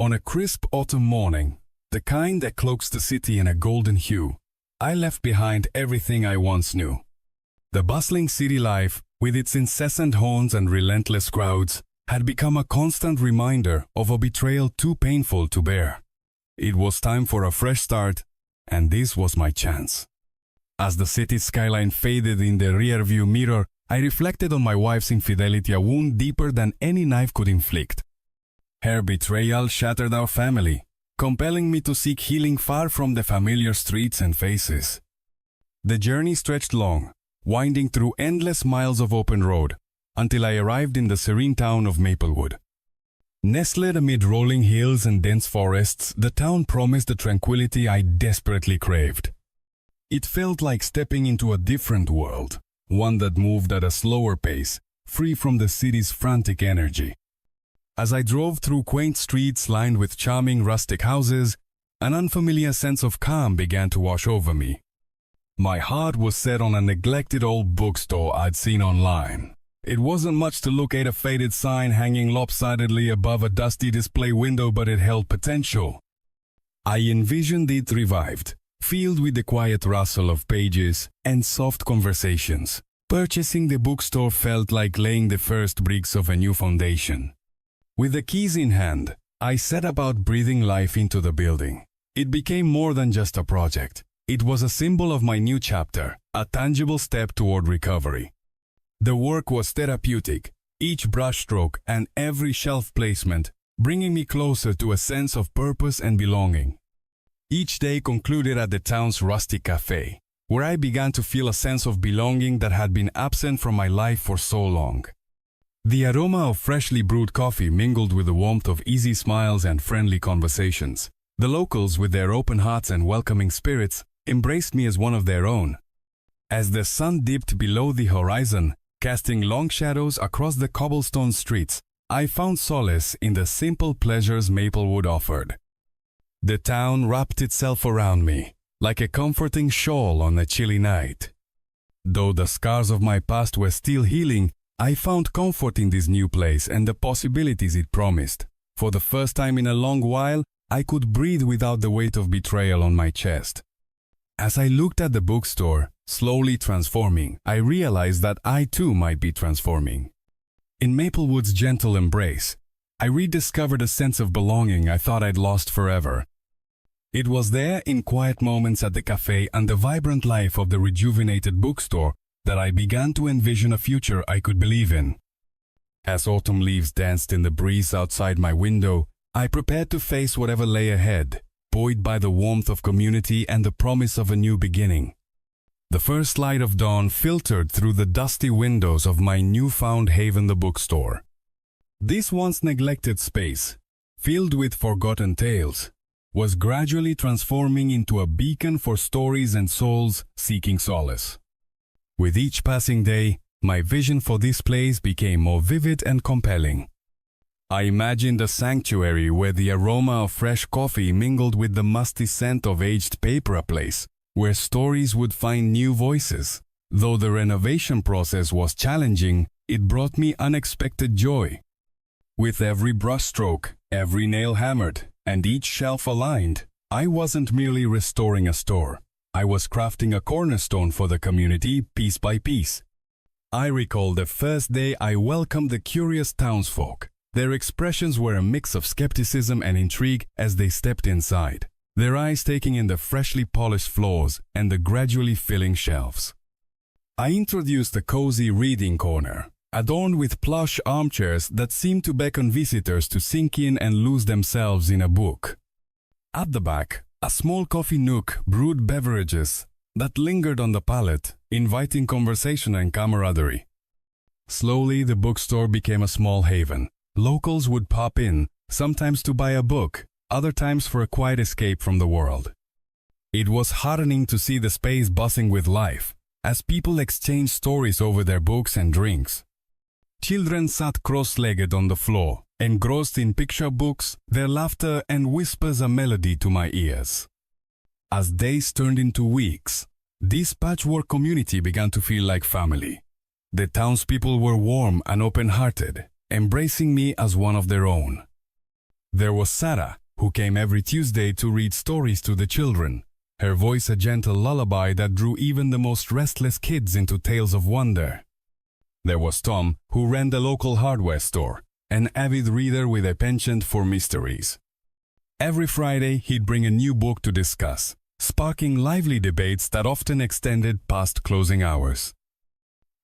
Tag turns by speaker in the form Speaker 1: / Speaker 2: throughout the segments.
Speaker 1: On a crisp autumn morning, the kind that cloaks the city in a golden hue, I left behind everything I once knew. The bustling city life, with its incessant horns and relentless crowds, had become a constant reminder of a betrayal too painful to bear. It was time for a fresh start, and this was my chance. As the city's skyline faded in the rearview mirror, I reflected on my wife's infidelity, a wound deeper than any knife could inflict. Her betrayal shattered our family, compelling me to seek healing far from the familiar streets and faces. The journey stretched long, winding through endless miles of open road, until I arrived in the serene town of Maplewood. Nestled amid rolling hills and dense forests, the town promised the tranquility I desperately craved. It felt like stepping into a different world, one that moved at a slower pace, free from the city's frantic energy. As I drove through quaint streets lined with charming rustic houses, an unfamiliar sense of calm began to wash over me. My heart was set on a neglected old bookstore I'd seen online. It wasn't much to look at, a faded sign hanging lopsidedly above a dusty display window, but it held potential. I envisioned it revived, filled with the quiet rustle of pages and soft conversations. Purchasing the bookstore felt like laying the first bricks of a new foundation. With the keys in hand, I set about breathing life into the building. It became more than just a project. It was a symbol of my new chapter, a tangible step toward recovery. The work was therapeutic, each brushstroke and every shelf placement bringing me closer to a sense of purpose and belonging. Each day concluded at the town's rustic cafe, where I began to feel a sense of belonging that had been absent from my life for so long. The aroma of freshly brewed coffee mingled with the warmth of easy smiles and friendly conversations. The locals, with their open hearts and welcoming spirits, embraced me as one of their own. As the sun dipped below the horizon, casting long shadows across the cobblestone streets, I found solace in the simple pleasures Maplewood offered. The town wrapped itself around me, like a comforting shawl on a chilly night. Though the scars of my past were still healing, I found comfort in this new place and the possibilities it promised. For the first time in a long while, I could breathe without the weight of betrayal on my chest. As I looked at the bookstore, slowly transforming, I realized that I too might be transforming. In Maplewood's gentle embrace, I rediscovered a sense of belonging I thought I'd lost forever. It was there, in quiet moments at the cafe and the vibrant life of the rejuvenated bookstore, that I began to envision a future I could believe in. As autumn leaves danced in the breeze outside my window, I prepared to face whatever lay ahead, buoyed by the warmth of community and the promise of a new beginning. The first light of dawn filtered through the dusty windows of my newfound haven, the bookstore. This once neglected space, filled with forgotten tales, was gradually transforming into a beacon for stories and souls seeking solace. With each passing day, my vision for this place became more vivid and compelling. I imagined a sanctuary where the aroma of fresh coffee mingled with the musty scent of aged paper, a place where stories would find new voices. Though the renovation process was challenging, it brought me unexpected joy. With every brushstroke, every nail hammered, and each shelf aligned, I wasn't merely restoring a store. I was crafting a cornerstone for the community piece by piece. I recall the first day I welcomed the curious townsfolk. Their expressions were a mix of skepticism and intrigue as they stepped inside, their eyes taking in the freshly polished floors and the gradually filling shelves. I introduced a cozy reading corner, adorned with plush armchairs that seemed to beckon visitors to sink in and lose themselves in a book. At the back, a small coffee nook brewed beverages that lingered on the palate, inviting conversation and camaraderie. Slowly, the bookstore became a small haven. Locals would pop in, sometimes to buy a book, other times for a quiet escape from the world. It was heartening to see the space buzzing with life, as people exchanged stories over their books and drinks. Children sat cross-legged on the floor, engrossed in picture books, their laughter and whispers a melody to my ears. As days turned into weeks, this patchwork community began to feel like family. The townspeople were warm and open-hearted, embracing me as one of their own. There was Sarah, who came every Tuesday to read stories to the children, her voice a gentle lullaby that drew even the most restless kids into tales of wonder. There was Tom, who ran the local hardware store, an avid reader with a penchant for mysteries. Every Friday, he'd bring a new book to discuss, sparking lively debates that often extended past closing hours.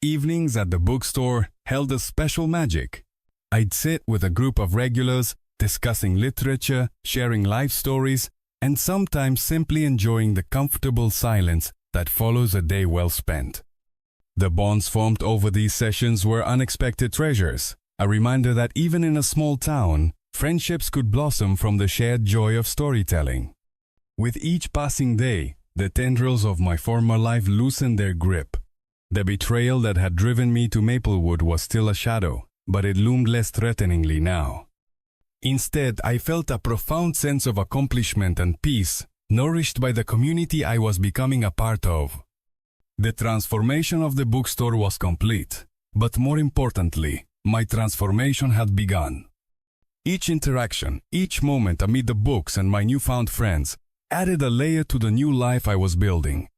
Speaker 1: Evenings at the bookstore held a special magic. I'd sit with a group of regulars, discussing literature, sharing life stories, and sometimes simply enjoying the comfortable silence that follows a day well spent. The bonds formed over these sessions were unexpected treasures, a reminder that even in a small town, friendships could blossom from the shared joy of storytelling. With each passing day, the tendrils of my former life loosened their grip. The betrayal that had driven me to Maplewood was still a shadow, but it loomed less threateningly now. Instead, I felt a profound sense of accomplishment and peace, nourished by the community I was becoming a part of. The transformation of the bookstore was complete, but more importantly, my transformation had begun. Each interaction, each moment amid the books and my newfound friends, added a layer to the new life I was building.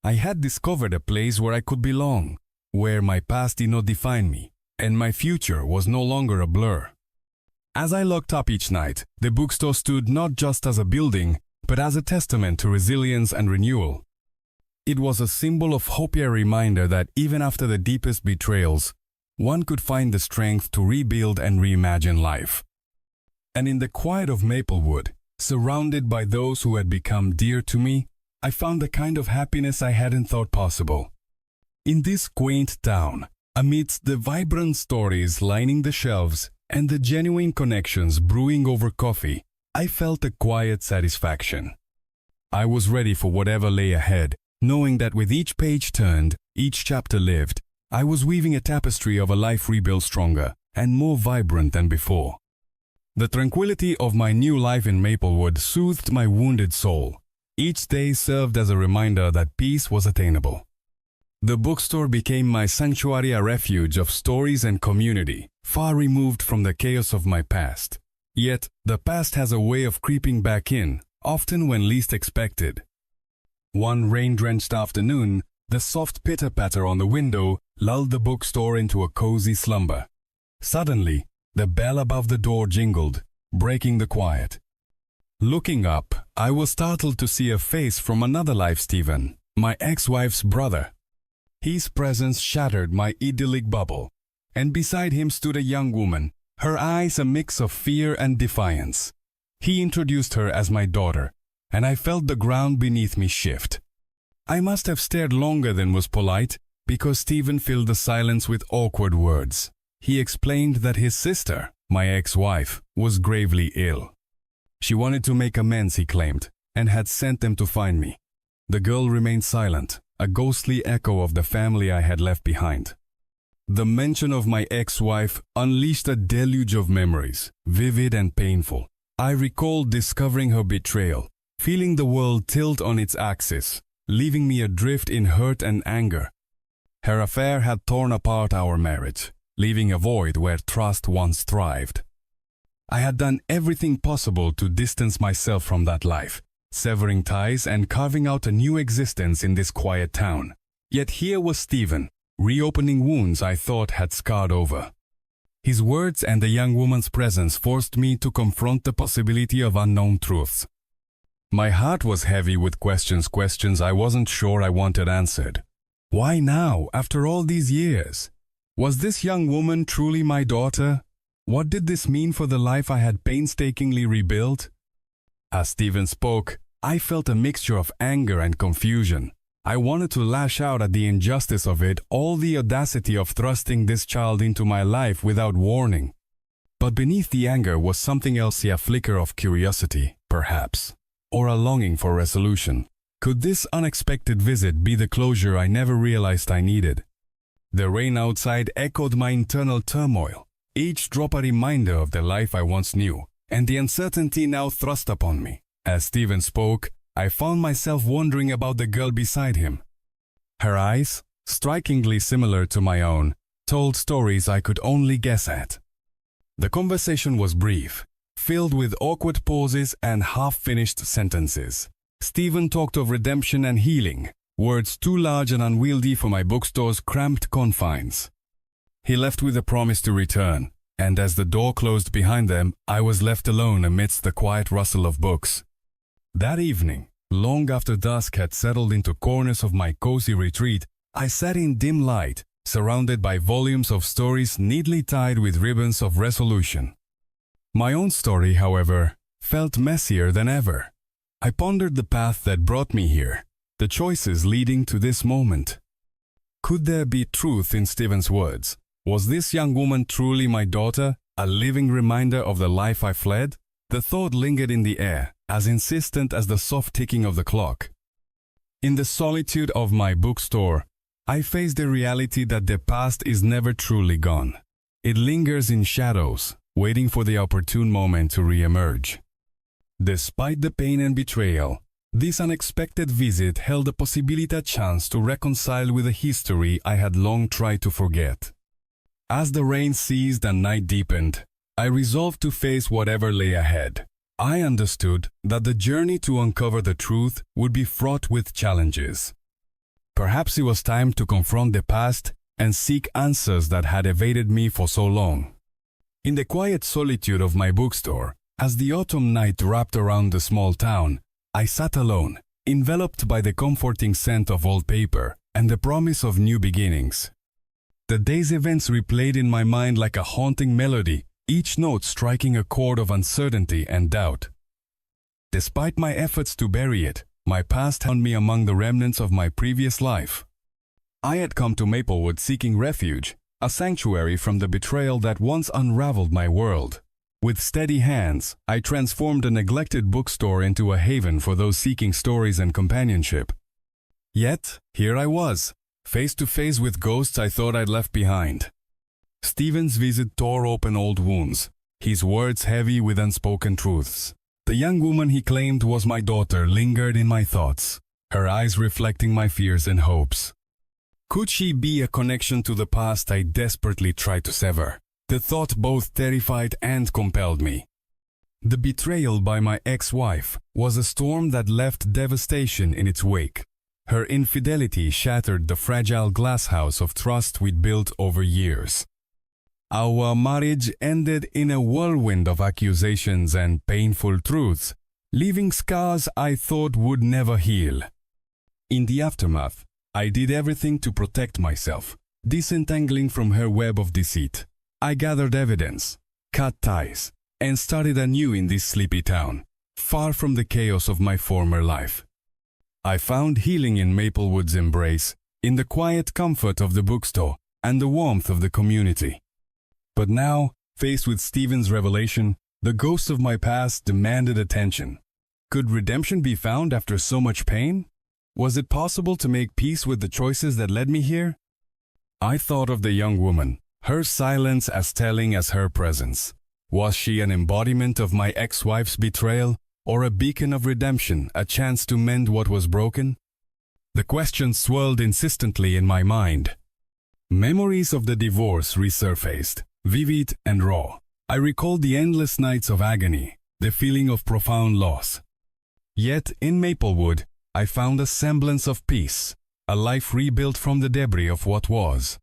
Speaker 1: I had discovered a place where I could belong, where my past did not define me, and my future was no longer a blur. As I looked up each night, the bookstore stood not just as a building, but as a testament to resilience and renewal. It was a symbol of hope, a reminder that even after the deepest betrayals, one could find the strength to rebuild and reimagine life. And in the quiet of Maplewood, surrounded by those who had become dear to me, I found a kind of happiness I hadn't thought possible. In this quaint town, amidst the vibrant stories lining the shelves and the genuine connections brewing over coffee, I felt a quiet satisfaction. I was ready for whatever lay ahead, knowing that with each page turned, each chapter lived, I was weaving a tapestry of a life rebuilt stronger and more vibrant than before. The tranquility of my new life in Maplewood soothed my wounded soul. Each day served as a reminder that peace was attainable. The bookstore became my sanctuary, a refuge of stories and community, far removed from the chaos of my past. Yet, the past has a way of creeping back in, often when least expected. One rain-drenched afternoon, the soft pitter-patter on the window lulled the bookstore into a cozy slumber. Suddenly, the bell above the door jingled, breaking the quiet. Looking up, I was startled to see a face from another life, Stephen, my ex-wife's brother. His presence shattered my idyllic bubble, and beside him stood a young woman, her eyes a mix of fear and defiance. He introduced her as my daughter, and I felt the ground beneath me shift. I must have stared longer than was polite, because Stephen filled the silence with awkward words. He explained that his sister, my ex-wife, was gravely ill. She wanted to make amends, he claimed, and had sent them to find me. The girl remained silent, a ghostly echo of the family I had left behind. The mention of my ex-wife unleashed a deluge of memories, vivid and painful. I recalled discovering her betrayal, feeling the world tilt on its axis, leaving me adrift in hurt and anger. Her affair had torn apart our marriage, leaving a void where trust once thrived. I had done everything possible to distance myself from that life, severing ties and carving out a new existence in this quiet town. Yet here was Stephen, reopening wounds I thought had scarred over. His words and the young woman's presence forced me to confront the possibility of unknown truths. My heart was heavy with questions I wasn't sure I wanted answered. Why now, after all these years? Was this young woman truly my daughter? What did this mean for the life I had painstakingly rebuilt? As Stephen spoke, I felt a mixture of anger and confusion. I wanted to lash out at the injustice of it, all the audacity of thrusting this child into my life without warning. But beneath the anger was something else, a flicker of curiosity, perhaps, or a longing for resolution. Could this unexpected visit be the closure I never realized I needed? The rain outside echoed my internal turmoil, each drop a reminder of the life I once knew, and the uncertainty now thrust upon me. As Stephen spoke, I found myself wondering about the girl beside him. Her eyes, strikingly similar to my own, told stories I could only guess at. The conversation was brief, filled with awkward pauses and half-finished sentences. Stephen talked of redemption and healing, words too large and unwieldy for my bookstore's cramped confines. He left with a promise to return, and as the door closed behind them, I was left alone amidst the quiet rustle of books. That evening, long after dusk had settled into corners of my cozy retreat, I sat in dim light, surrounded by volumes of stories neatly tied with ribbons of resolution. My own story, however, felt messier than ever. I pondered the path that brought me here, the choices leading to this moment. Could there be truth in Stephen's words? Was this young woman truly my daughter, a living reminder of the life I fled? The thought lingered in the air, as insistent as the soft ticking of the clock. In the solitude of my bookstore, I faced the reality that the past is never truly gone. It lingers in shadows, waiting for the opportune moment to re-emerge. Despite the pain and betrayal, this unexpected visit held a chance to reconcile with a history I had long tried to forget. As the rain ceased and night deepened, I resolved to face whatever lay ahead. I understood that the journey to uncover the truth would be fraught with challenges. Perhaps it was time to confront the past and seek answers that had evaded me for so long. In the quiet solitude of my bookstore, as the autumn night wrapped around the small town, I sat alone, enveloped by the comforting scent of old paper and the promise of new beginnings. The day's events replayed in my mind like a haunting melody, each note striking a chord of uncertainty and doubt. Despite my efforts to bury it, my past found me among the remnants of my previous life. I had come to Maplewood seeking refuge, a sanctuary from the betrayal that once unraveled my world. With steady hands, I transformed a neglected bookstore into a haven for those seeking stories and companionship. Yet, here I was, face to face with ghosts I thought I'd left behind. Stephen's visit tore open old wounds, his words heavy with unspoken truths. The young woman he claimed was my daughter lingered in my thoughts, her eyes reflecting my fears and hopes. Could she be a connection to the past I desperately tried to sever? The thought both terrified and compelled me. The betrayal by my ex-wife was a storm that left devastation in its wake. Her infidelity shattered the fragile glass house of trust we'd built over years. Our marriage ended in a whirlwind of accusations and painful truths, leaving scars I thought would never heal. In the aftermath, I did everything to protect myself, disentangling from her web of deceit. I gathered evidence, cut ties, and started anew in this sleepy town, far from the chaos of my former life. I found healing in Maplewood's embrace, in the quiet comfort of the bookstore and the warmth of the community. But now, faced with Stephen's revelation, the ghosts of my past demanded attention. Could redemption be found after so much pain? Was it possible to make peace with the choices that led me here? I thought of the young woman, her silence as telling as her presence. Was she an embodiment of my ex-wife's betrayal, or a beacon of redemption, a chance to mend what was broken? The question swirled insistently in my mind. Memories of the divorce resurfaced, vivid and raw. I recalled the endless nights of agony, the feeling of profound loss. Yet, in Maplewood, I found a semblance of peace, a life rebuilt from the debris of what was.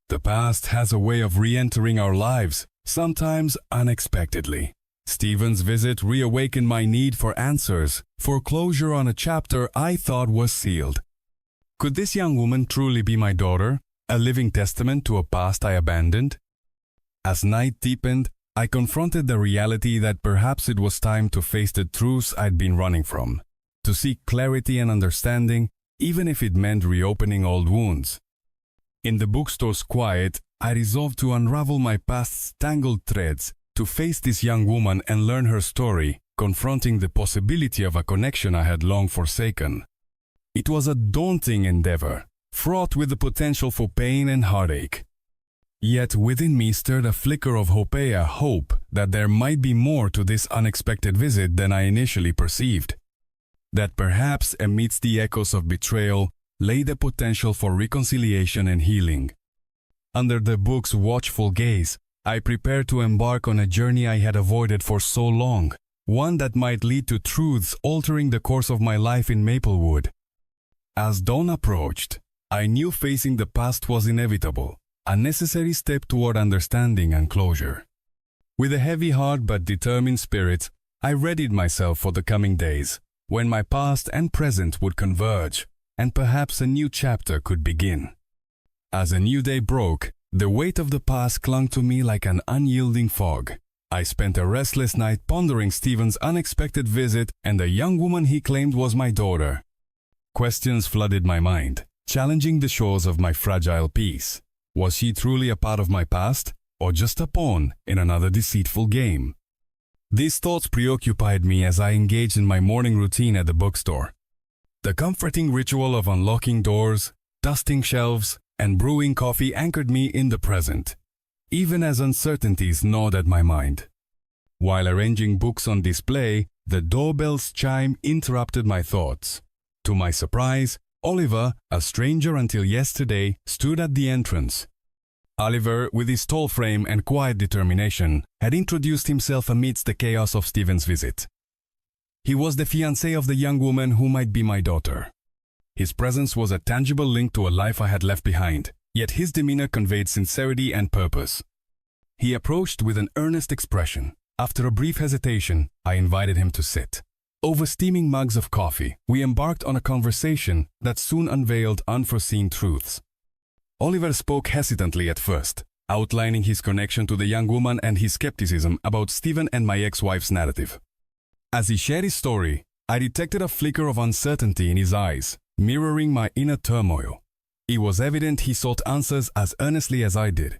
Speaker 1: The past has a way of re-entering our lives, sometimes unexpectedly. Stephen's visit reawakened my need for answers, for closure on a chapter I thought was sealed. Could this young woman truly be my daughter, a living testament to a past I abandoned? As night deepened, I confronted the reality that perhaps it was time to face the truths I'd been running from, to seek clarity and understanding, even if it meant reopening old wounds. In the bookstore's quiet, I resolved to unravel my past's tangled threads, to face this young woman and learn her story, confronting the possibility of a connection I had long forsaken. It was a daunting endeavor, fraught with the potential for pain and heartache. Yet within me stirred a flicker of hope that there might be more to this unexpected visit than I initially perceived. That perhaps amidst the echoes of betrayal lay the potential for reconciliation and healing. Under the book's watchful gaze, I prepared to embark on a journey I had avoided for so long, one that might lead to truths altering the course of my life in Maplewood. As dawn approached, I knew facing the past was inevitable, a necessary step toward understanding and closure. With a heavy heart but determined spirit, I readied myself for the coming days, when my past and present would converge, and perhaps a new chapter could begin. As a new day broke, the weight of the past clung to me like an unyielding fog. I spent a restless night pondering Stephen's unexpected visit and the young woman he claimed was my daughter. Questions flooded my mind, challenging the shores of my fragile peace. Was she truly a part of my past, or just a pawn in another deceitful game? These thoughts preoccupied me as I engaged in my morning routine at the bookstore. The comforting ritual of unlocking doors, dusting shelves, and brewing coffee anchored me in the present, even as uncertainties gnawed at my mind. While arranging books on display, the doorbell's chime interrupted my thoughts. To my surprise, Oliver, a stranger until yesterday, stood at the entrance. Oliver, with his tall frame and quiet determination, had introduced himself amidst the chaos of Stephen's visit. He was the fiancé of the young woman who might be my daughter. His presence was a tangible link to a life I had left behind, yet his demeanor conveyed sincerity and purpose. He approached with an earnest expression. After a brief hesitation, I invited him to sit. Over steaming mugs of coffee, we embarked on a conversation that soon unveiled unforeseen truths. Oliver spoke hesitantly at first, outlining his connection to the young woman and his skepticism about Stephen and my ex-wife's narrative. As he shared his story, I detected a flicker of uncertainty in his eyes, mirroring my inner turmoil. It was evident he sought answers as earnestly as I did.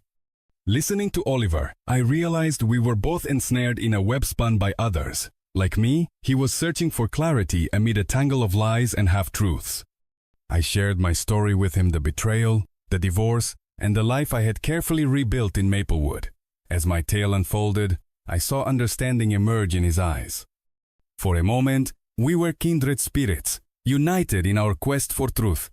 Speaker 1: Listening to Oliver, I realized we were both ensnared in a web spun by others. Like me, he was searching for clarity amid a tangle of lies and half-truths. I shared my story with him: the betrayal, the divorce, and the life I had carefully rebuilt in Maplewood. As my tale unfolded, I saw understanding emerge in his eyes. For a moment, we were kindred spirits, united in our quest for truth.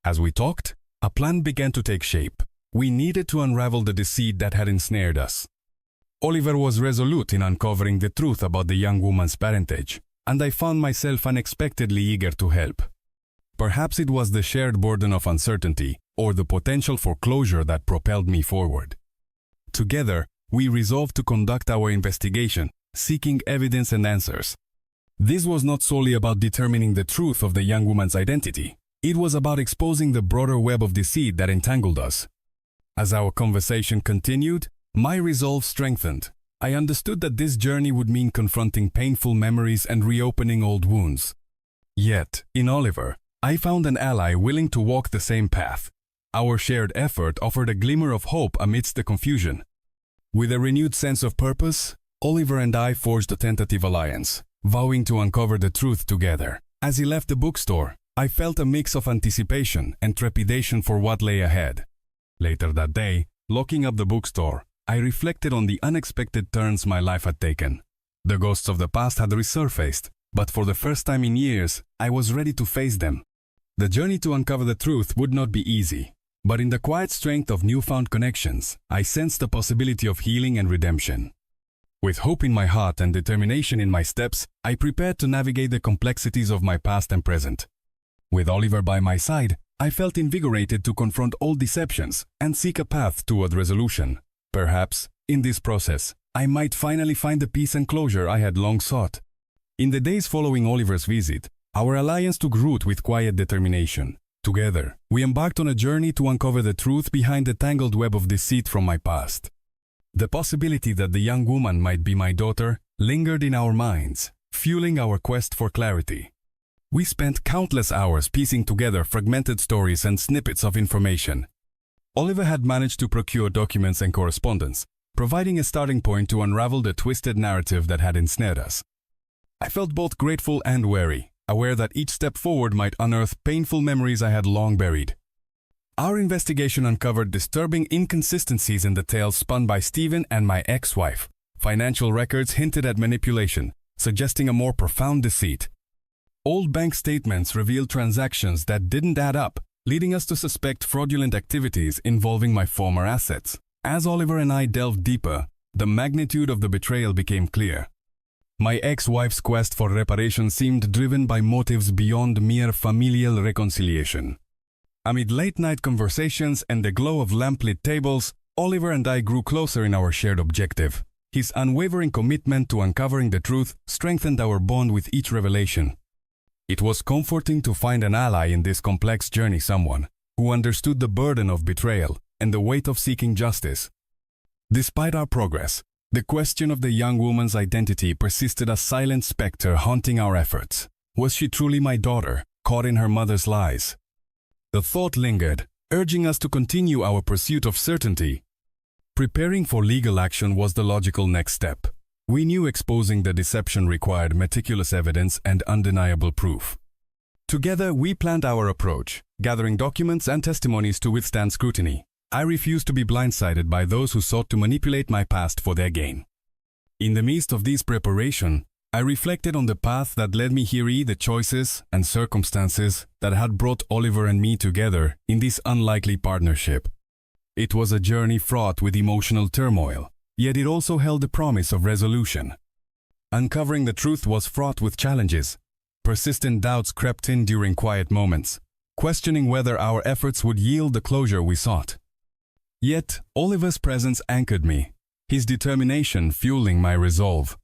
Speaker 1: As we talked, a plan began to take shape. We needed to unravel the deceit that had ensnared us. Oliver was resolute in uncovering the truth about the young woman's parentage, and I found myself unexpectedly eager to help. Perhaps it was the shared burden of uncertainty or the potential for closure that propelled me forward. Together, we resolved to conduct our investigation, seeking evidence and answers. This was not solely about determining the truth of the young woman's identity. It was about exposing the broader web of deceit that entangled us. As our conversation continued, my resolve strengthened. I understood that this journey would mean confronting painful memories and reopening old wounds. Yet, in Oliver, I found an ally willing to walk the same path. Our shared effort offered a glimmer of hope amidst the confusion. With a renewed sense of purpose, Oliver and I forged a tentative alliance, vowing to uncover the truth together. As he left the bookstore, I felt a mix of anticipation and trepidation for what lay ahead. Later that day, locking up the bookstore, I reflected on the unexpected turns my life had taken. The ghosts of the past had resurfaced, but for the first time in years, I was ready to face them. The journey to uncover the truth would not be easy, but in the quiet strength of newfound connections, I sensed the possibility of healing and redemption. With hope in my heart and determination in my steps, I prepared to navigate the complexities of my past and present. With Oliver by my side, I felt invigorated to confront old deceptions and seek a path toward resolution. Perhaps, in this process, I might finally find the peace and closure I had long sought. In the days following Oliver's visit, our alliance took root with quiet determination. Together, we embarked on a journey to uncover the truth behind the tangled web of deceit from my past. The possibility that the young woman might be my daughter lingered in our minds, fueling our quest for clarity. We spent countless hours piecing together fragmented stories and snippets of information. Oliver had managed to procure documents and correspondence, providing a starting point to unravel the twisted narrative that had ensnared us. I felt both grateful and wary, aware that each step forward might unearth painful memories I had long buried. Our investigation uncovered disturbing inconsistencies in the tales spun by Stephen and my ex-wife. Financial records hinted at manipulation, suggesting a more profound deceit. Old bank statements revealed transactions that didn't add up, leading us to suspect fraudulent activities involving my former assets. As Oliver and I delved deeper, the magnitude of the betrayal became clear. My ex-wife's quest for reparation seemed driven by motives beyond mere familial reconciliation. Amid late-night conversations and the glow of lamplit tables, Oliver and I grew closer in our shared objective. His unwavering commitment to uncovering the truth strengthened our bond with each revelation. It was comforting to find an ally in this complex journey, someone who understood the burden of betrayal and the weight of seeking justice. Despite our progress, the question of the young woman's identity persisted, a silent specter haunting our efforts. Was she truly my daughter, caught in her mother's lies? The thought lingered, urging us to continue our pursuit of certainty. Preparing for legal action was the logical next step. We knew exposing the deception required meticulous evidence and undeniable proof. Together, we planned our approach, gathering documents and testimonies to withstand scrutiny. I refused to be blindsided by those who sought to manipulate my past for their gain. In the midst of this preparation, I reflected on the path that led me here, the choices and circumstances that had brought Oliver and me together in this unlikely partnership. It was a journey fraught with emotional turmoil, yet it also held the promise of resolution. Uncovering the truth was fraught with challenges. Persistent doubts crept in during quiet moments, questioning whether our efforts would yield the closure we sought. Yet, Oliver's presence anchored me, his determination fueling my resolve.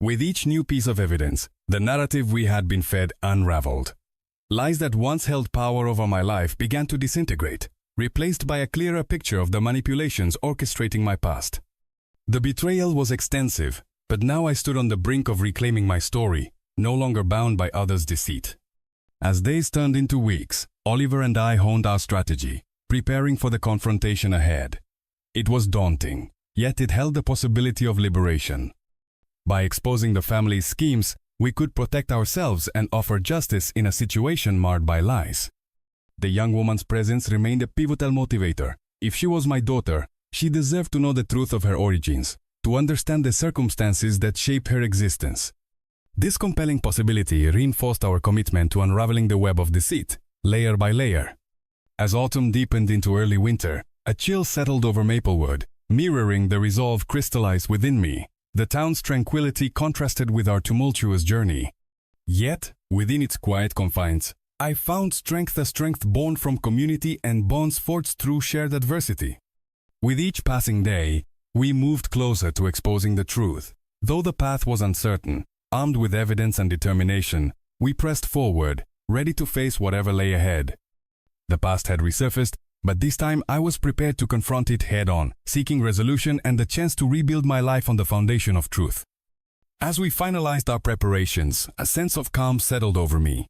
Speaker 1: With each new piece of evidence, the narrative we had been fed unraveled. Lies that once held power over my life began to disintegrate, replaced by a clearer picture of the manipulations orchestrating my past. The betrayal was extensive, but now I stood on the brink of reclaiming my story, no longer bound by others' deceit. As days turned into weeks, Oliver and I honed our strategy, preparing for the confrontation ahead. It was daunting, yet it held the possibility of liberation. By exposing the family's schemes, we could protect ourselves and offer justice in a situation marred by lies. The young woman's presence remained a pivotal motivator. If she was my daughter, she deserved to know the truth of her origins, to understand the circumstances that shaped her existence. This compelling possibility reinforced our commitment to unraveling the web of deceit, layer by layer. As autumn deepened into early winter, a chill settled over Maplewood, mirroring the resolve crystallized within me. The town's tranquility contrasted with our tumultuous journey. Yet, within its quiet confines, I found strength, a strength born from community and bonds forged through shared adversity. With each passing day, we moved closer to exposing the truth. Though the path was uncertain, armed with evidence and determination, we pressed forward, ready to face whatever lay ahead. The past had resurfaced, but this time I was prepared to confront it head-on, seeking resolution and the chance to rebuild my life on the foundation of truth. As we finalized our preparations, a sense of calm settled over me.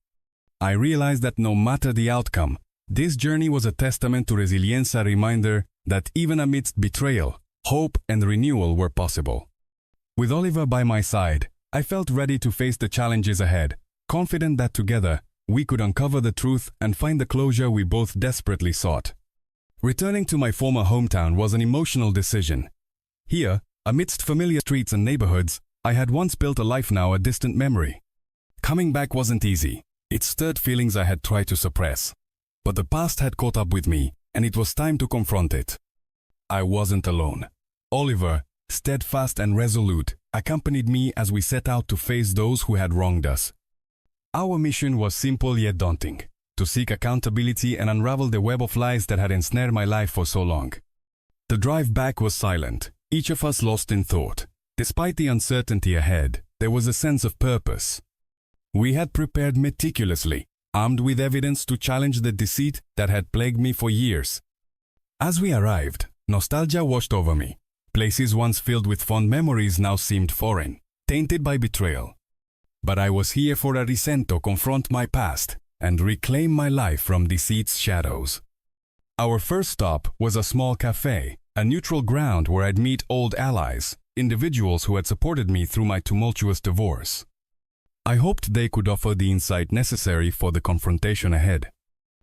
Speaker 1: I realized that no matter the outcome, this journey was a testament to resilience, a reminder that even amidst betrayal, hope and renewal were possible. With Oliver by my side, I felt ready to face the challenges ahead, confident that together, we could uncover the truth and find the closure we both desperately sought. Returning to my former hometown was an emotional decision. Here, amidst familiar streets and neighborhoods, I had once built a life now a distant memory. Coming back wasn't easy. It stirred feelings I had tried to suppress. But the past had caught up with me, and it was time to confront it. I wasn't alone. Oliver, steadfast and resolute, accompanied me as we set out to face those who had wronged us. Our mission was simple yet daunting, to seek accountability and unravel the web of lies that had ensnared my life for so long. The drive back was silent, each of us lost in thought. Despite the uncertainty ahead, there was a sense of purpose. We had prepared meticulously, armed with evidence to challenge the deceit that had plagued me for years. As we arrived, nostalgia washed over me. Places once filled with fond memories now seemed foreign, tainted by betrayal. But I was here for a reason to confront my past and reclaim my life from deceit's shadows. Our first stop was a small cafe, a neutral ground where I'd meet old allies, individuals who had supported me through my tumultuous divorce. I hoped they could offer the insight necessary for the confrontation ahead.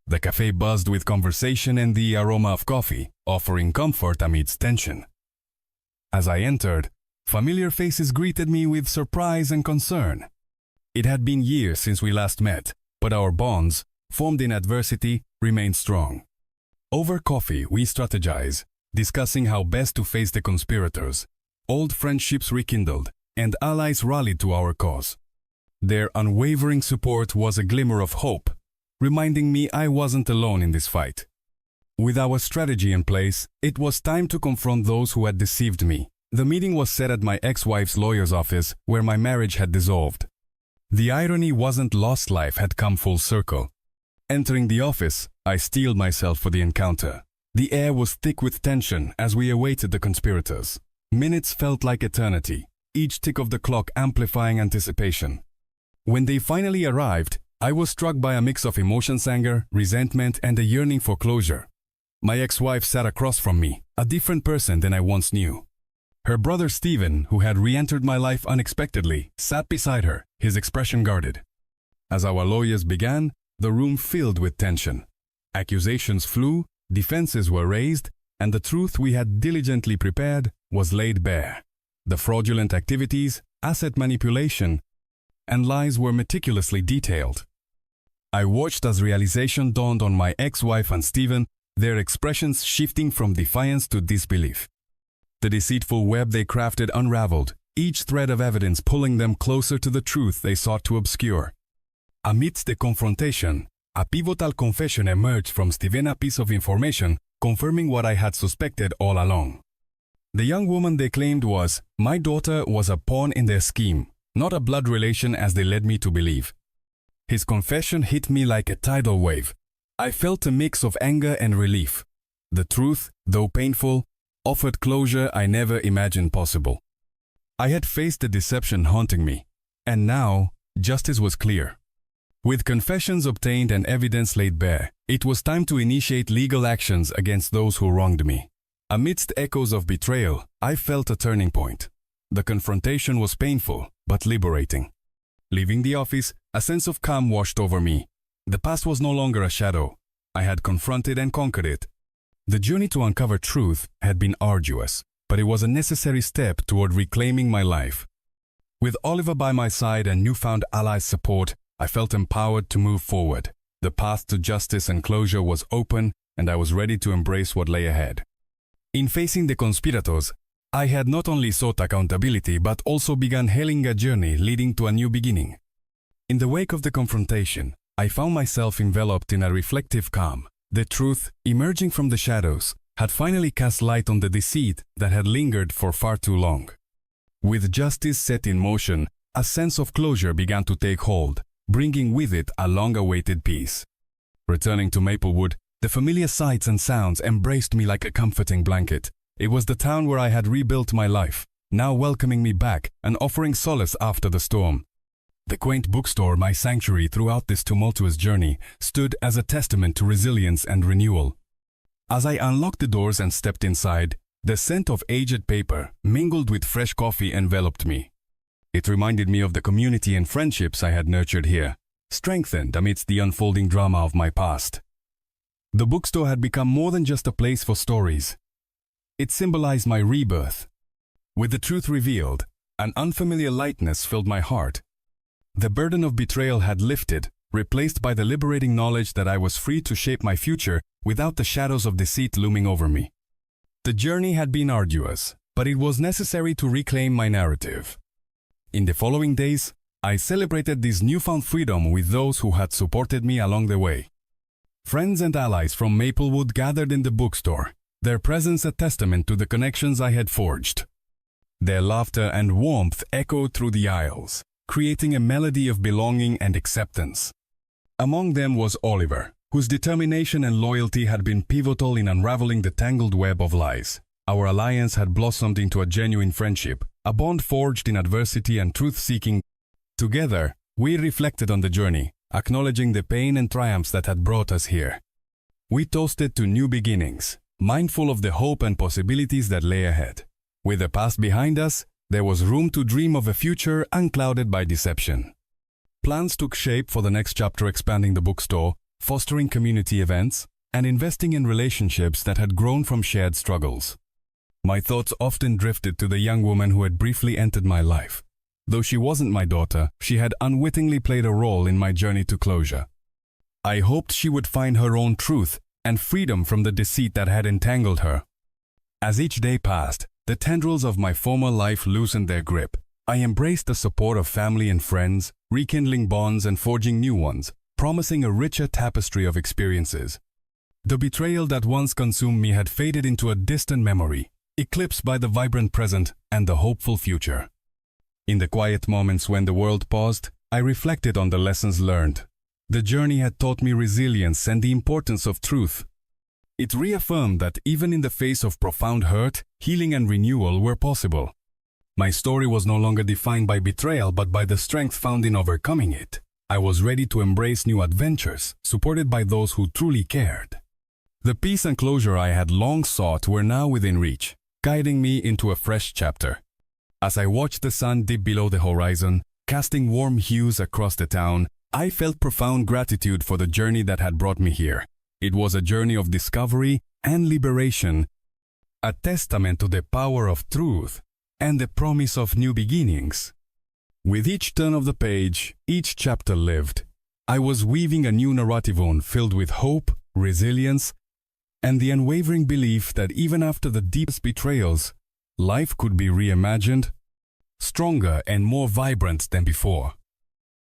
Speaker 1: The cafe buzzed with conversation and the aroma of coffee, offering comfort amidst tension. As I entered, familiar faces greeted me with surprise and concern. It had been years since we last met, but our bonds, formed in adversity, remained strong. Over coffee, we strategized, discussing how best to face the conspirators. Old friendships rekindled, and allies rallied to our cause. Their unwavering support was a glimmer of hope, reminding me I wasn't alone in this fight. With our strategy in place, it was time to confront those who had deceived me. The meeting was set at my ex-wife's lawyer's office, where my marriage had dissolved. The irony wasn't lost, life had come full circle. Entering the office, I steeled myself for the encounter. The air was thick with tension as we awaited the conspirators. Minutes felt like eternity, each tick of the clock amplifying anticipation. When they finally arrived, I was struck by a mix of emotions: anger, resentment, and a yearning for closure. My ex-wife sat across from me, a different person than I once knew. Her brother Stephen, who had re-entered my life unexpectedly, sat beside her, his expression guarded. As our lawyers began, the room filled with tension. Accusations flew, defenses were raised, and the truth we had diligently prepared was laid bare. The fraudulent activities, asset manipulation, and lies were meticulously detailed. I watched as realization dawned on my ex-wife and Stephen, their expressions shifting from defiance to disbelief. The deceitful web they crafted unraveled, each thread of evidence pulling them closer to the truth they sought to obscure. Amidst the confrontation, a pivotal confession emerged from Stephen, a piece of information confirming what I had suspected all along. The young woman they claimed my daughter was a pawn in their scheme, not a blood relation as they led me to believe. His confession hit me like a tidal wave. I felt a mix of anger and relief. The truth, though painful, offered closure I never imagined possible. I had faced the deception haunting me, and now justice was clear. With confessions obtained and evidence laid bare, it was time to initiate legal actions against those who wronged me. Amidst echoes of betrayal, I felt a turning point. The confrontation was painful, but liberating. Leaving the office, a sense of calm washed over me. The past was no longer a shadow. I had confronted and conquered it. The journey to uncover truth had been arduous, but it was a necessary step toward reclaiming my life. With Oliver by my side and newfound allies' support, I felt empowered to move forward. The path to justice and closure was open, and I was ready to embrace what lay ahead. In facing the conspirators, I had not only sought accountability but also begun hailing a journey leading to a new beginning. In the wake of the confrontation, I found myself enveloped in a reflective calm. The truth, emerging from the shadows, had finally cast light on the deceit that had lingered for far too long. With justice set in motion, a sense of closure began to take hold, bringing with it a long-awaited peace. Returning to Maplewood, the familiar sights and sounds embraced me like a comforting blanket. It was the town where I had rebuilt my life, now welcoming me back and offering solace after the storm. The quaint bookstore, my sanctuary throughout this tumultuous journey, stood as a testament to resilience and renewal. As I unlocked the doors and stepped inside, the scent of aged paper, mingled with fresh coffee, enveloped me. It reminded me of the community and friendships I had nurtured here, strengthened amidst the unfolding drama of my past. The bookstore had become more than just a place for stories. It symbolized my rebirth. With the truth revealed, an unfamiliar lightness filled my heart. The burden of betrayal had lifted, replaced by the liberating knowledge that I was free to shape my future without the shadows of deceit looming over me. The journey had been arduous, but it was necessary to reclaim my narrative. In the following days, I celebrated this newfound freedom with those who had supported me along the way. Friends and allies from Maplewood gathered in the bookstore, their presence a testament to the connections I had forged. Their laughter and warmth echoed through the aisles, creating a melody of belonging and acceptance. Among them was Oliver, whose determination and loyalty had been pivotal in unraveling the tangled web of lies. Our alliance had blossomed into a genuine friendship, a bond forged in adversity and truth-seeking. Together, we reflected on the journey, acknowledging the pain and triumphs that had brought us here. We toasted to new beginnings, mindful of the hope and possibilities that lay ahead. With the past behind us, there was room to dream of a future unclouded by deception. Plans took shape for the next chapter, expanding the bookstore, fostering community events, and investing in relationships that had grown from shared struggles. My thoughts often drifted to the young woman who had briefly entered my life. Though she wasn't my daughter, she had unwittingly played a role in my journey to closure. I hoped she would find her own truth and freedom from the deceit that had entangled her. As each day passed, the tendrils of my former life loosened their grip. I embraced the support of family and friends, rekindling bonds and forging new ones, promising a richer tapestry of experiences. The betrayal that once consumed me had faded into a distant memory, eclipsed by the vibrant present and the hopeful future. In the quiet moments when the world paused, I reflected on the lessons learned. The journey had taught me resilience and the importance of truth. It reaffirmed that even in the face of profound hurt, healing and renewal were possible. My story was no longer defined by betrayal but by the strength found in overcoming it. I was ready to embrace new adventures, supported by those who truly cared. The peace and closure I had long sought were now within reach, guiding me into a fresh chapter. As I watched the sun dip below the horizon, casting warm hues across the town, I felt profound gratitude for the journey that had brought me here. It was a journey of discovery and liberation, a testament to the power of truth and the promise of new beginnings. With each turn of the page, each chapter lived. I was weaving a new narrative filled with hope, resilience, and the unwavering belief that even after the deepest betrayals, life could be reimagined, stronger and more vibrant than before.